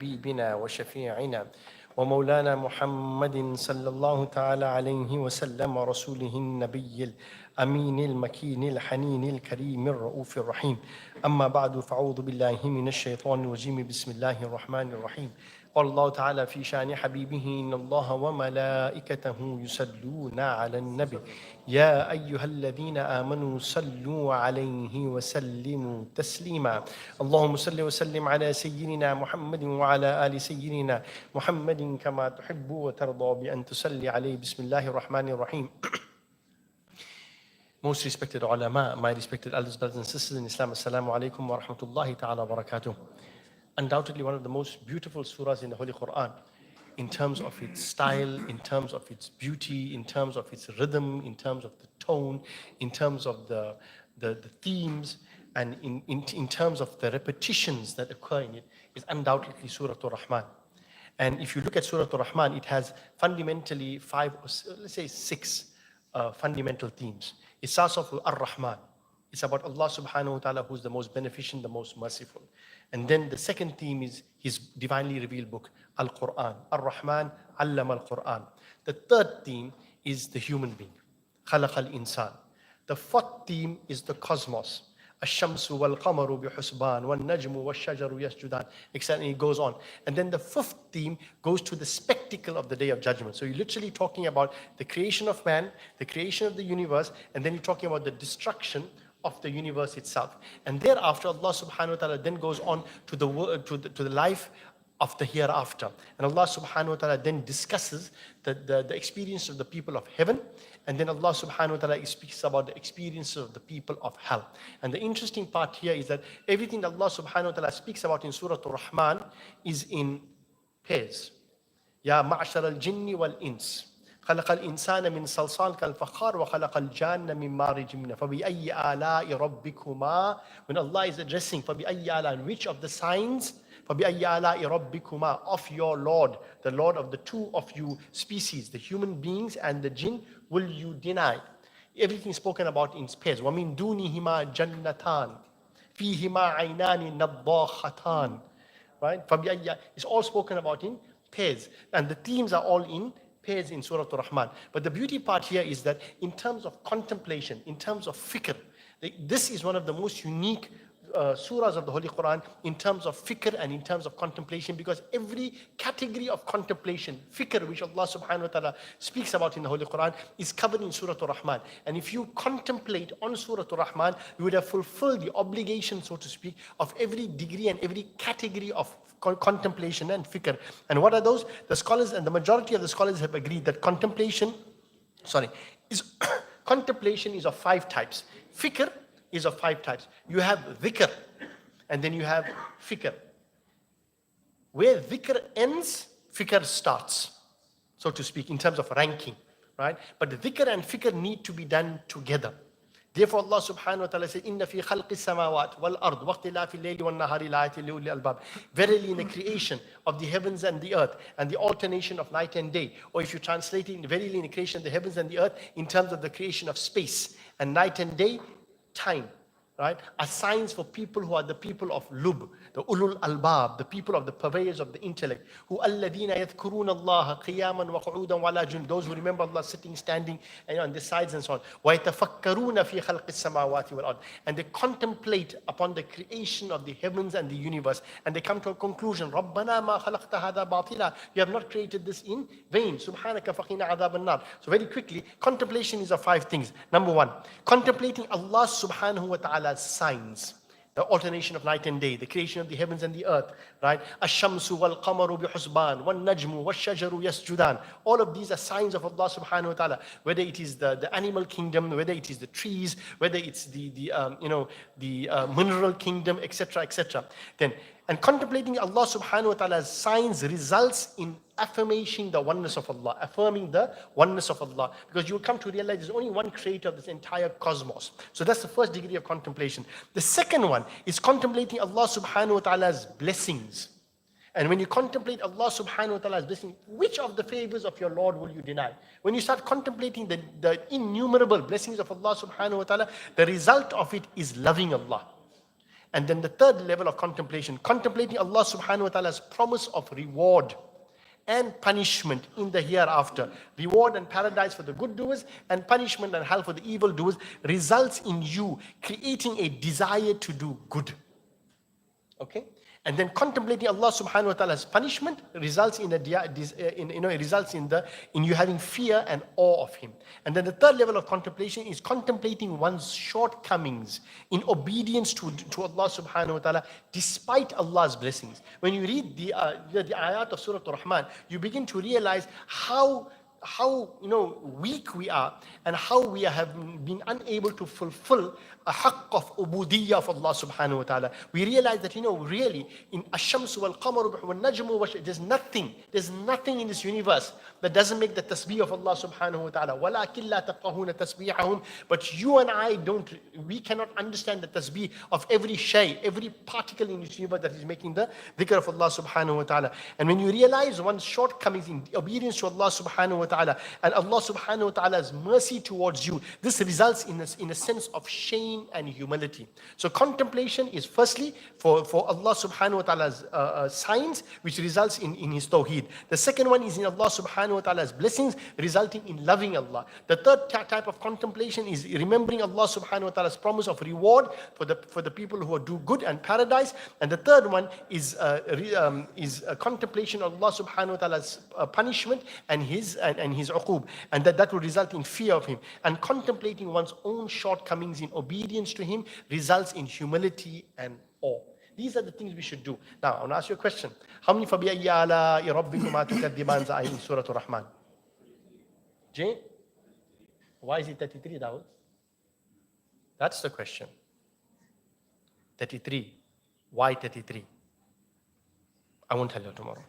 حبيبنا وشفيعنا ومولانا محمد صلى الله تعالى عليه وسلم ورسوله النبي الأمين المكين الحنين الكريم الرؤوف الرحيم أما بعد فأعوذ بالله من الشيطان الرجيم بسم الله الرحمن الرحيم قال الله تعالى في شأن حبيبه إن الله وملائكته يصلون على النبي يا أيها الذين آمنوا صلوا عليه وسلموا تسليما اللهم صل وسلم على سيدنا محمد وعلى آل سيدنا محمد كما تحب وترضى بأن تصلي عليه بسم الله الرحمن الرحيم. Most respected ulama, my respected elders, brothers and sisters in Islam, Assalamu alaikum wa rahmatullahi ta'ala wa barakatuh. Undoubtedly one of the most beautiful surahs in the Holy Quran in terms of its style, in terms of its beauty, in terms of its rhythm, in terms of the tone, in terms of the themes, and in terms of the repetitions that occur in it, is undoubtedly Surah Ar-Rahman. And if you look at Surah Ar-Rahman, it has fundamentally let's say six fundamental themes. It starts off with Ar-Rahman. It's about Allah subhanahu wa ta'ala, who's the most beneficent, the most merciful. And then the second theme is his divinely revealed book, Al-Quran. Ar-Rahman, Allama al-Quran. The third theme is the human being, Khalaq al-Insan. The fourth theme is the cosmos. Ash-shamsu wal-qamaru bi-husban, wal-najmu wal-shajaru yasjudan, etc. And it goes on. And then the fifth theme goes to the spectacle of the Day of Judgment. So you're literally talking about the creation of man, the creation of the universe, and then you're talking about the destruction of the universe itself. And thereafter, Allah subhanahu wa ta'ala then goes on to the life of the hereafter. And Allah subhanahu wa ta'ala then discusses the experience of the people of heaven. And then Allah subhanahu wa ta'ala speaks about the experience of the people of hell. And the interesting part here is that everything that Allah subhanahu wa ta'ala speaks about in Surah Ar-Rahman is in pairs. Ya ma'ashar al-jinni wal-ins. خلق الإنسان من صلصال كالفخار وخلق الجان من مارج من فبأي آلاء ربكما. When Allah is addressing فبأي آلاء, which of the signs فبأي آلاء ربكما, of your Lord, the Lord of the two of you species, the human beings and the jinn, will you deny? Everything spoken about in pairs. ومن دونهما جنتان فيهما عينان نضاختان. Right? فبأي, it's all spoken about in pairs, and the themes are all in pairs in Surah Ar-Rahman. But the beauty part here is that in terms of contemplation, in terms of fikr, this is one of the most unique surahs of the Holy Quran in terms of fikr and in terms of contemplation, because every category of contemplation, fikr, which Allah subhanahu wa ta'ala speaks about in the Holy Quran, is covered in Surah Ar-Rahman. And if you contemplate on Surah Ar-Rahman, you would have fulfilled the obligation, so to speak, of every degree and every category of contemplation and fikr. And what are those? The scholars, and the majority of the scholars have agreed that contemplation is of five types. Fikr is of five types. You have dhikr, and then you have fikr. Where dhikr ends, fikr starts, so to speak, in terms of ranking, right? But the dhikr and fikr need to be done together. Therefore, Allah subhanahu wa ta'ala says, Inna fi khalqi samawat wal ard waqtilafi al-layli wal nahari la'ayatin li ulil albab. Verily, in the creation of the heavens and the earth and the alternation of night and day, or if you translate it, verily in the creation of the heavens and the earth in terms of the creation of space and night and day, time, right, are signs for people who are the people of lub, the ulul albab, the people of the purveyors of the intellect, who alladhina yadhkuruna Allah qiyaman wa qu'udan wa ala junub, those who remember Allah sitting, standing, and on the sides and so on. Wa yatafakkaruna fi khalqis samawati wal ard, and they contemplate upon the creation of the heavens and the universe, and they come to a conclusion, Rabbana ma khalaqta hadha batila, you have not created this in vain, subhanaka faqina adhab an-nar. So very quickly, contemplation is of five things. Number one, contemplating Allah subhanahu wa ta'ala signs, the alternation of night and day, the creation of the heavens and the earth, right? Ash-shamsu wal-qamaru bi-husban, wal-najmu wal-shajaru yasjudan. All of these are signs of Allah subhanahu wa ta'ala, whether it is the animal kingdom, whether it is the trees, whether it's the mineral kingdom, etc., etc. And contemplating Allah subhanahu wa ta'ala's signs results in affirming the oneness of Allah, affirming the oneness of Allah, because you will come to realize there's only one creator of this entire cosmos. So that's the first degree of contemplation. The second one is contemplating Allah subhanahu wa ta'ala's blessings. And when you contemplate Allah subhanahu wa ta'ala's blessing, which of the favors of your Lord will you deny? When you start contemplating the innumerable blessings of Allah subhanahu wa ta'ala, the result of it is loving Allah. And then the third level of contemplation, contemplating Allah subhanahu wa ta'ala's promise of reward and punishment in the hereafter. Reward and paradise for the good doers, and punishment and hell for the evil doers, results in you creating a desire to do good. Okay? And then contemplating Allah subhanahu wa ta'ala's punishment results in in you having fear and awe of Him. And then the third level of contemplation is contemplating one's shortcomings in obedience to Allah subhanahu wa ta'ala despite Allah's blessings. When you read the ayat of Surah Ar-Rahman, you begin to realize how weak we are, and how we have been unable to fulfill a haqq of ubudiyyah of Allah subhanahu wa ta'ala. We realize that really in ash-shams wal qamar wal najmu, there's nothing in this universe that doesn't make the tasbih of Allah subhanahu wa ta'ala. Walakin la tafqahuna tasbihahum. But you and I we cannot understand the tasbih of every shay, every particle in this universe that is making the dhikr of Allah subhanahu wa ta'ala. And when you realize one's shortcomings in obedience to Allah subhanahu wa ta'ala and Allah subhanahu wa ta'ala's mercy towards you, this results in a sense of shame and humility. So contemplation is firstly for Allah subhanahu wa ta'ala's signs, which results in His tawheed. The second one is in Allah subhanahu wa ta'ala's blessings, resulting in loving Allah. The third type of contemplation is remembering Allah subhanahu wa ta'ala's promise of reward for the people who do good and paradise. And the third one is a contemplation of Allah subhanahu wa ta'ala's punishment and His uqub, and that will result in fear of Him. And contemplating one's own shortcomings in obedience to Him results in humility and awe. These are the things we should do. Now, I want to ask you a question. How many فَبِأَيِّ آلَاءِ رَبِّكُمَا تُكَذِّبَانَ are in Surah Ar-Rahman? Jay? Why is it 33, Dawud? That's the question. 33. Why 33? I won't tell you tomorrow.